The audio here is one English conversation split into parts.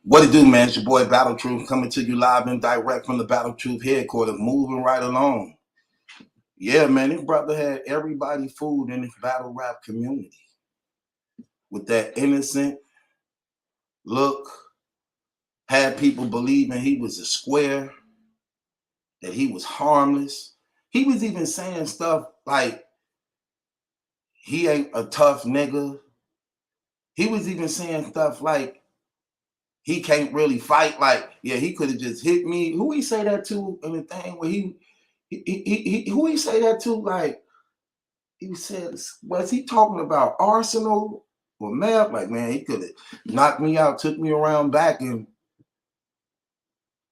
What it do, man? It's your boy Battle Truth coming to you live and direct from the Battle Truth headquarters, moving right along. Yeah, man, this brother had everybody fooled in this battle rap community with that innocent look, had people believing he was a square, that he was harmless. He was even saying stuff like he ain't a tough nigga. He was even saying stuff like he can't really fight. Like, yeah, he could have just hit me. Who he say that to in the thing where who he say that to? Like, he said, was he talking about Arsenal or Map? Like, man, he could have knocked me out, took me around back. And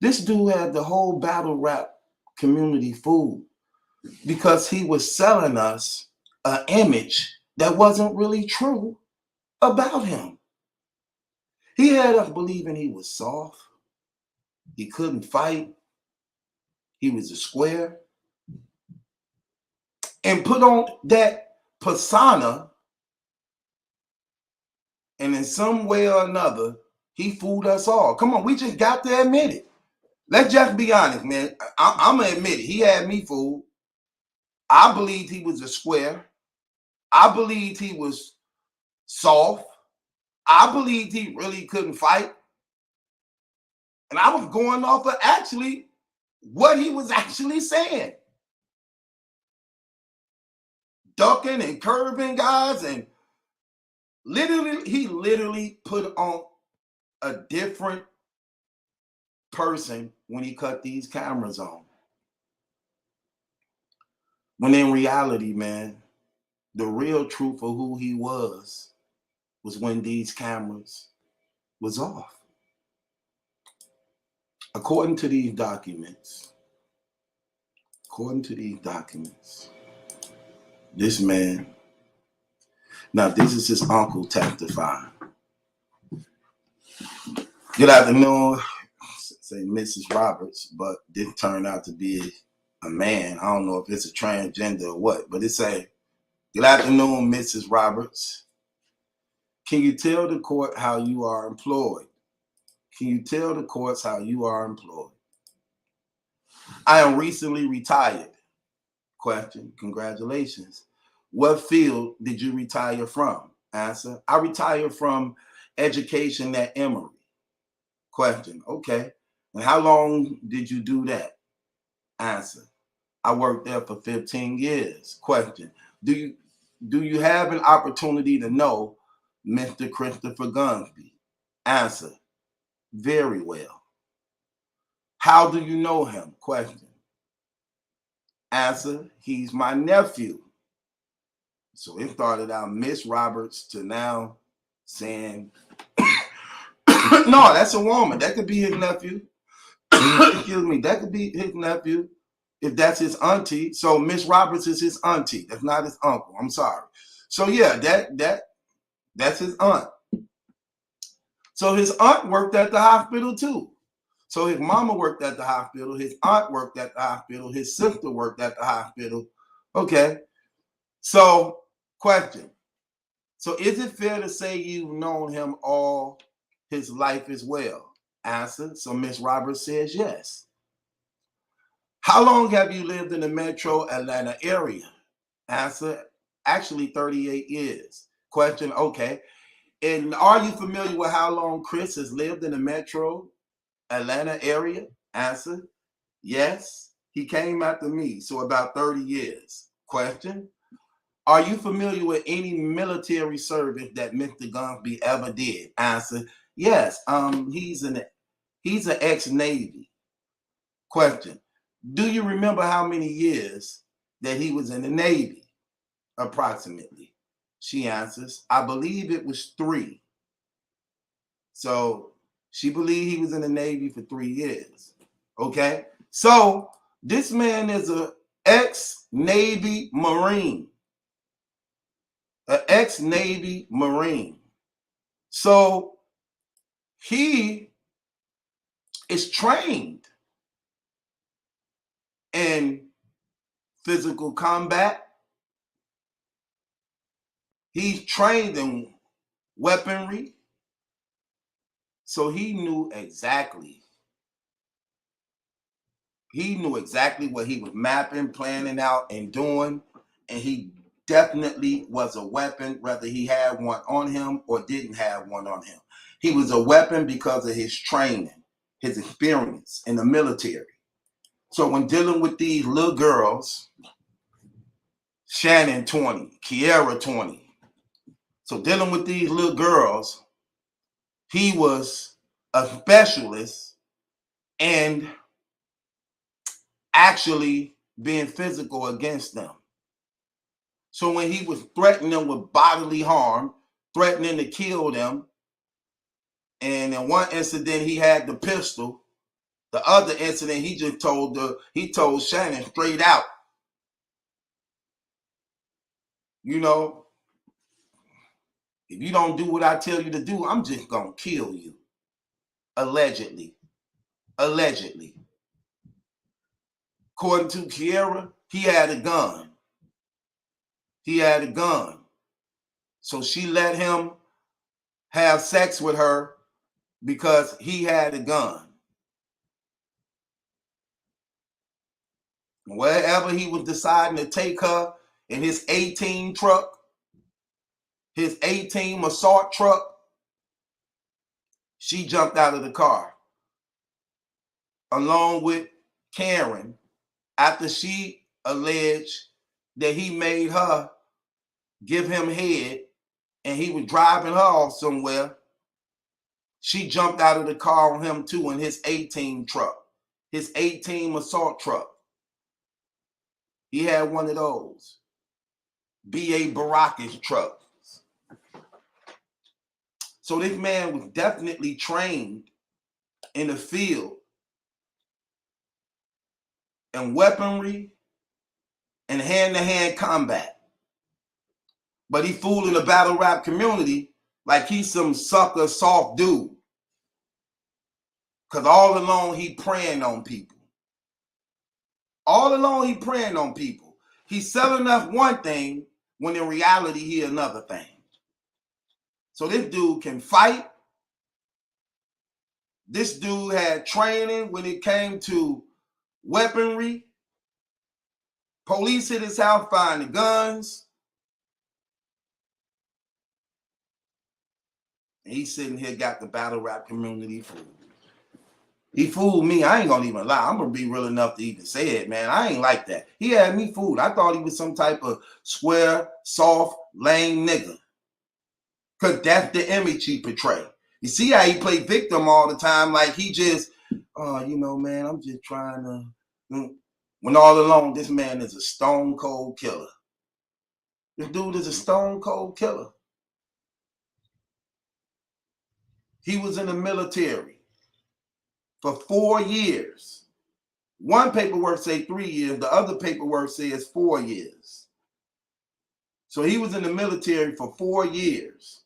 this dude had the whole battle rap community fooled because he was selling us an image that wasn't really true about him. He had us believing he was soft, he couldn't fight, he was a square, and put on that persona, and in some way or another, he fooled us all. Come on, we just got to admit it. Let's just be honest, man. I'm going to admit it. He had me fooled. I believed he was a square. I believed he was soft. I believed he really couldn't fight. And I was going off of actually what he was actually saying. Ducking and curving guys, and he literally put on a different person when he cut these cameras on. When in reality, man, the real truth of who he was when these cameras was off. According to these documents, this man, now this is his uncle testifying. Good afternoon, say Mrs. Roberts, but didn't turn out to be a man. I don't know if it's a transgender or what, but it say, good afternoon, Mrs. Roberts. Can you tell the court how you are employed? Can you tell the courts how you are employed? I am recently retired. Question, congratulations. What field did you retire from? Answer, I retired from education at Emory. Question, okay. And how long did you do that? Answer, I worked there for 15 years. Question, do you have an opportunity to know Mr. Christopher Gunsby? Answer, very well. How do you know him? Question. Answer, he's my nephew. So it started out Miss Roberts to now saying, no, that's a woman. That could be his nephew. Excuse me, that could be his nephew if that's his auntie. So Miss Roberts is his auntie. That's not his uncle. I'm sorry. So yeah, that's his aunt. So his aunt worked at the hospital too. So his mama worked at the hospital, his aunt worked at the hospital, his sister worked at the hospital. Okay. So, question. So is it fair to say you've known him all his life as well? Answer. So Miss Roberts says yes. How long have you lived in the metro Atlanta area? Answer. Actually 38 years. Question. Okay. And are you familiar with how long Chris has lived in the metro Atlanta area? Answer, yes. He came after me, so about 30 years. Question, are you familiar with any military service that Mr. Gunsby ever did? Answer, yes. He's an ex-Navy. Question, do you remember how many years that he was in the Navy? Approximately. She answers, I believe it was 3. So she believed he was in the Navy for 3 years. Okay. So this man is an ex-Navy Marine. An ex-Navy Marine. So he is trained in physical combat. He's trained in weaponry. So he knew exactly. He knew exactly what he was mapping, planning out, and doing. And he definitely was a weapon, whether he had one on him or didn't have one on him. He was a weapon because of his training, his experience in the military. So when dealing with these little girls, Shannon 20, Kiara 20. So dealing with these little girls, he was a specialist and actually being physical against them. So when he was threatening them with bodily harm, threatening to kill them, and in one incident he had the pistol, the other incident he just told Shannon straight out, you know, if you don't do what I tell you to do, I'm just gonna kill you. Allegedly. Allegedly. According to Kiara, he had a gun. He had a gun. So she let him have sex with her because he had a gun. Wherever he was deciding to take her in his 18 truck, his 18 assault truck, she jumped out of the car along with Karen after she alleged that he made her give him head and he was driving her off somewhere. She jumped out of the car on him too in his 18 truck, his 18 assault truck. He had one of those B.A. Baracus trucks. So this man was definitely trained in the field and weaponry and hand-to-hand combat. But he fooling the battle rap community like he's some sucker soft dude. Because all along he preying on people. All along he preying on people. He's selling us one thing when in reality he another thing. So this dude can fight. This dude had training when it came to weaponry. Police hit his house, find the guns. And he's sitting here, got the battle rap community fooled. He fooled me. I ain't gonna even lie. I'm gonna be real enough to even say it, man. I ain't like that. He had me fooled. I thought he was some type of square, soft, lame nigga. Because that's the image he portrayed. You see how he played victim all the time, like he just, you know, man, I'm just trying to. When all along, this man is a stone cold killer. This dude is a stone cold killer. He was in the military for 4 years. One paperwork say 3 years. The other paperwork says 4 years. So he was in the military for 4 years.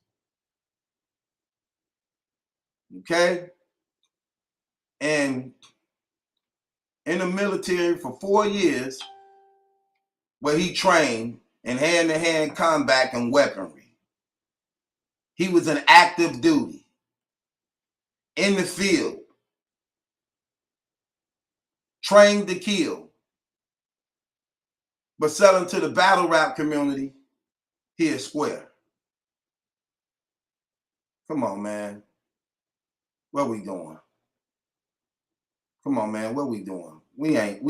Okay? And in the military for 4 years, where he trained in hand-to-hand combat and weaponry. He was in active duty, in the field, trained to kill, but selling to the battle rap community, he is square. Come on, man. What we doing? Come on, man. What we doing? We ain't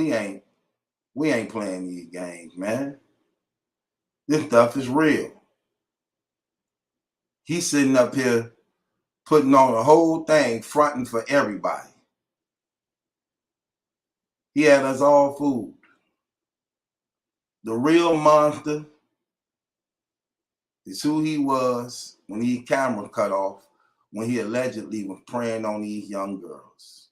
playing these games, man. This stuff is real. He's sitting up here putting on the whole thing, fronting for everybody. He had us all fooled. The real monster is who he was when his camera cut off, when he allegedly was preying on these young girls.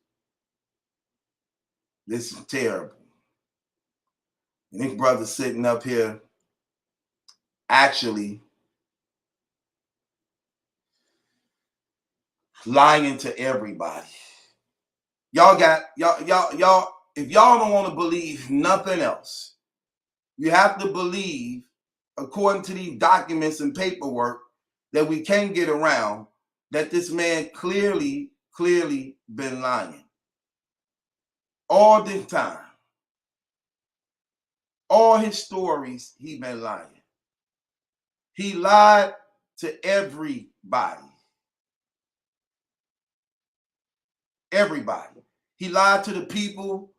This is terrible. And this brother sitting up here actually lying to everybody. Y'all, if y'all don't want to believe nothing else, you have to believe, according to these documents and paperwork that we can't get around, that this man clearly been lying. All this time. All his stories, he been lying. He lied to everybody. Everybody. He lied to the people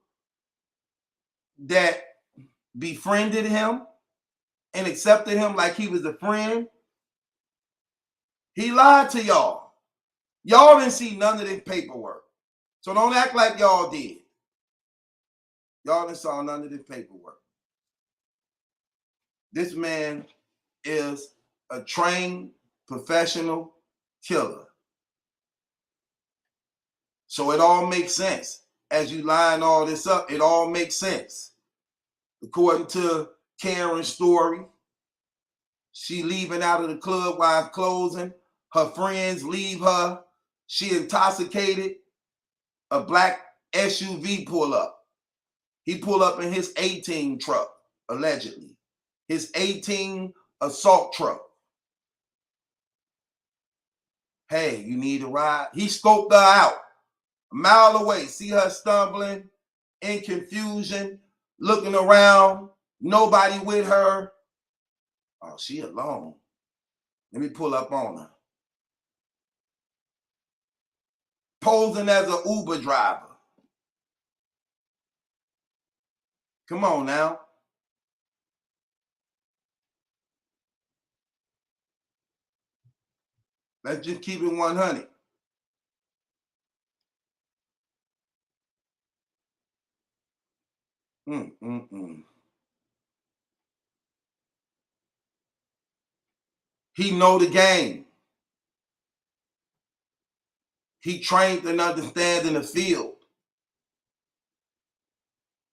that befriended him and accepted him like he was a friend. He lied to y'all. Y'all didn't see none of this paperwork. So don't act like y'all did. Y'all didn't saw none of this paperwork. This man is a trained professional killer. So it all makes sense. As you line all this up, it all makes sense. According to Karen's story, she leaving out of the club while it's closing. Her friends leave her. She intoxicated. A black SUV pull up. He pull up in his 18 truck, allegedly. His 18 assault truck. Hey, you need a ride? He scoped her out. A mile away. See her stumbling, in confusion, looking around. Nobody with her. Oh, she alone. Let me pull up on her. Posing as an Uber driver. Come on now. Let's just keep it 100. He know the game. He trained and understands in the field.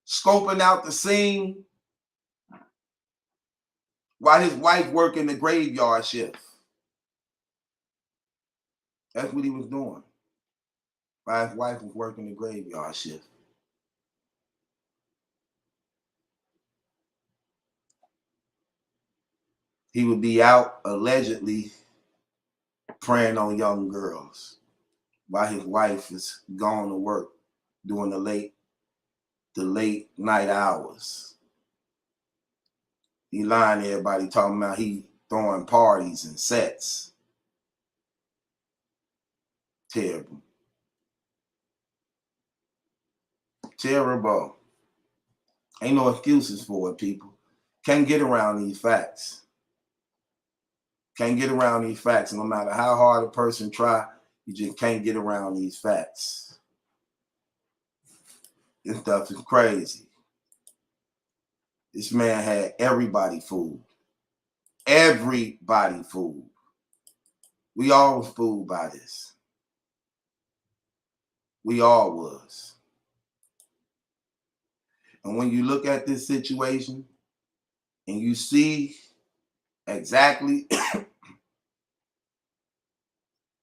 Scoping out the scene while his wife working the graveyard shift. That's what he was doing. While his wife was working the graveyard shift. He would be out allegedly preying on young girls while his wife is gone to work during the late night hours. He lying to everybody talking about he throwing parties and sets. Terrible. Terrible. Ain't no excuses for it, people. Can't get around these facts. Can't get around these facts. No matter how hard a person try, you just can't get around these facts. This stuff is crazy. This man had everybody fooled. Everybody fooled. We all was fooled by this. We all was. And when you look at this situation and you see exactly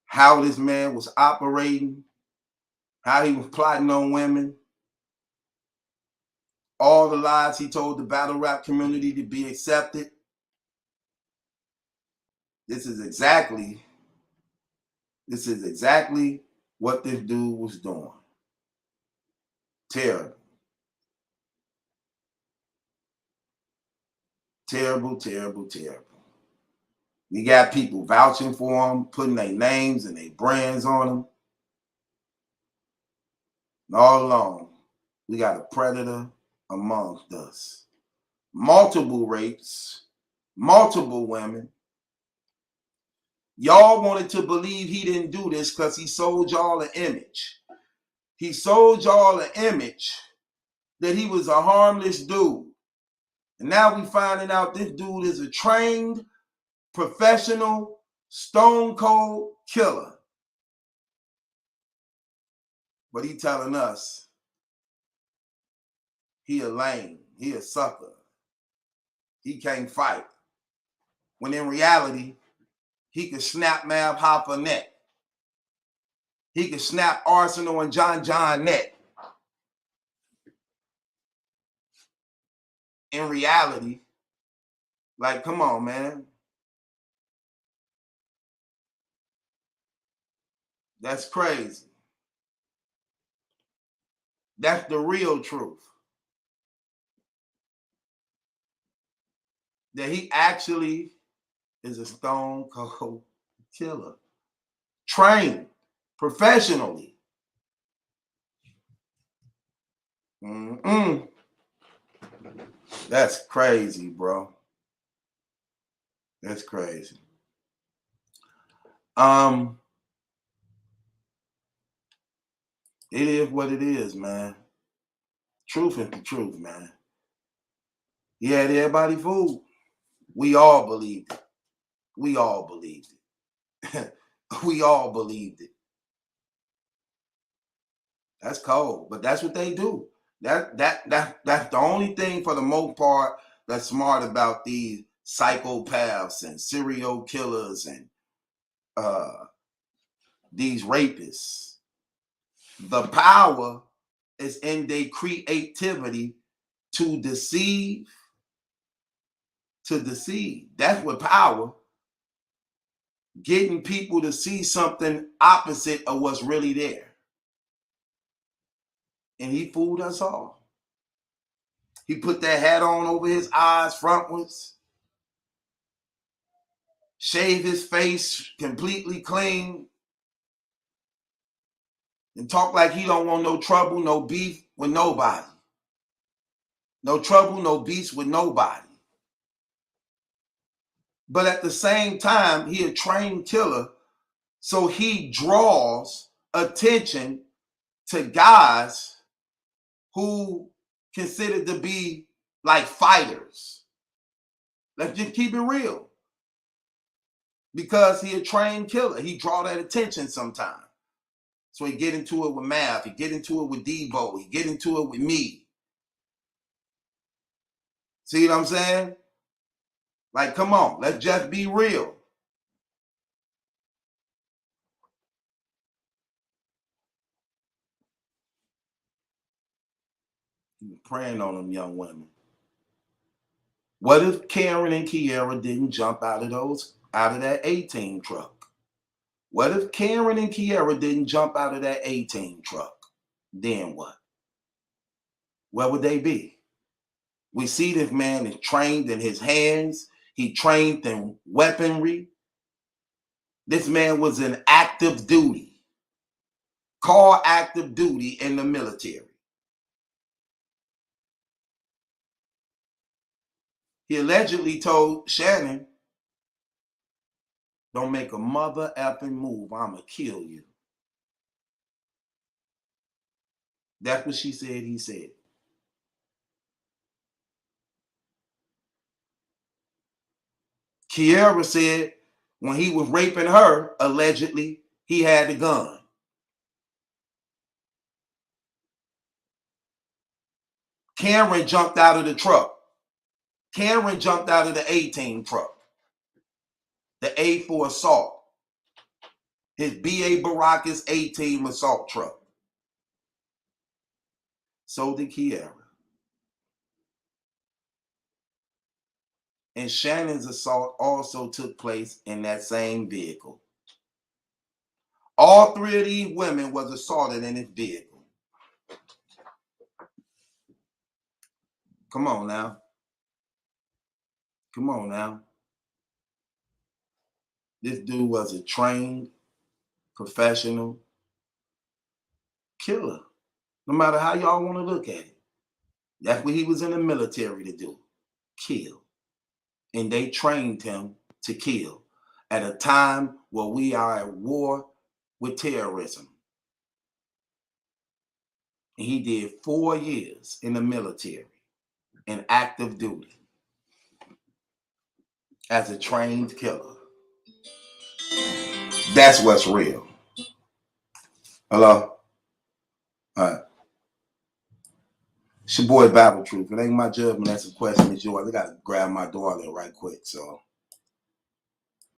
how this man was operating, how he was plotting on women, all the lies he told the battle rap community to be accepted, this is exactly what this dude was doing. Terrible. Terrible, terrible, terrible. We got people vouching for him, putting their names and their brands on him. And all along, we got a predator amongst us. Multiple rapes, multiple women. Y'all wanted to believe he didn't do this because he sold y'all an image. He sold y'all an image that he was a harmless dude. And now we finding out this dude is a trained, professional, stone cold killer. But he telling us he a lame, he a sucker. He can't fight. When in reality, he could snap Mab Hopper neck. He could snap Arsenal and John neck. In reality, like, come on, man. That's crazy. That's the real truth. That he actually is a stone cold killer. Trained professionally. That's crazy, bro. That's crazy. It is what it is, man. Truth is the truth, man. He had everybody fooled. We all believed it. We all believed it. We all believed it. That's cold, but that's what they do. That's the only thing for the most part that's smart about these psychopaths and serial killers and these rapists. The power is in their creativity to deceive. That's what power. Getting people to see something opposite of what's really there. And he fooled us all. He put that hat on over his eyes frontwards, shaved his face completely clean, and talk like he don't want no trouble, no beef with nobody. No trouble, no beef with nobody. But at the same time, he a trained killer, so he draws attention to guys who considered to be like fighters. Let's just keep it real. Because he a trained killer. He draw that attention sometimes. So he get into it with Math. He get into it with Debo. He get into it with me. See what I'm saying? Like, come on. Let's just be real. He preying on them young women. What if Karen and Kiara didn't jump out of that 18 truck? What if Karen and Kiara didn't jump out of that 18 truck? Then what? Where would they be? We see this man is trained in his hands. He trained in weaponry. This man was in active duty. Called active duty in the military. He allegedly told Shannon, don't make a mother effing move. I'ma kill you. That's what she said he said. Kiara said when he was raping her, allegedly, he had a gun. Cameron jumped out of the truck. Cameron jumped out of the 18 truck. The A for assault. His B.A. Baracus 18 assault truck. So did Kiara. And Shannon's assault also took place in that same vehicle. All three of these women was assaulted in his vehicle. Come on now. Come on now. This dude was a trained, professional killer. No matter how y'all want to look at it. That's what he was in the military to do. Kill. And they trained him to kill at a time where we are at war with terrorism. And he did 4 years in the military in active duty as a trained killer. That's what's real. Hello? All right. It's your boy Battle Truth. It ain't my judgment. That's a question. It's yours. I got to grab my daughter right quick. So.